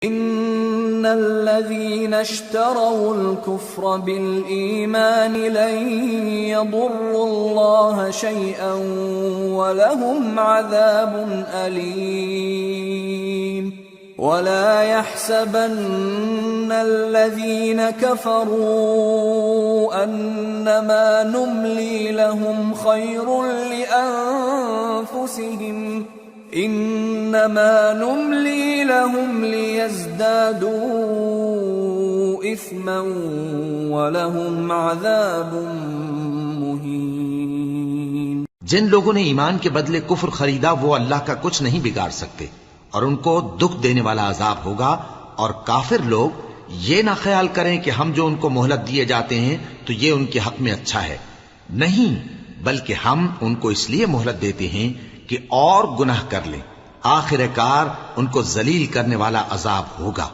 إن الذين اشتروا الكفر بالإيمان لن يضروا الله شيئا ولهم عذاب أليم ولا يحسبن الذين كفروا أنما نملي لهم خير لأنفسهم إنما نملي لهم ليزدادوا إثما ولهم عذاب مهين۔ جن لوگوں نے ایمان کے بدلے کفر خریدا وہ اللہ کا کچھ نہیں بگاڑ سکتے اور ان کو دکھ دینے والا عذاب ہوگا۔ اور کافر لوگ یہ نہ خیال کریں کہ ہم جو ان کو مہلت دیے جاتے ہیں تو یہ ان کے حق میں اچھا ہے، نہیں، بلکہ ہم ان کو اس لیے مہلت دیتے ہیں کہ اور گناہ کر لیں، آخر کار ان کو ذلیل کرنے والا عذاب ہوگا۔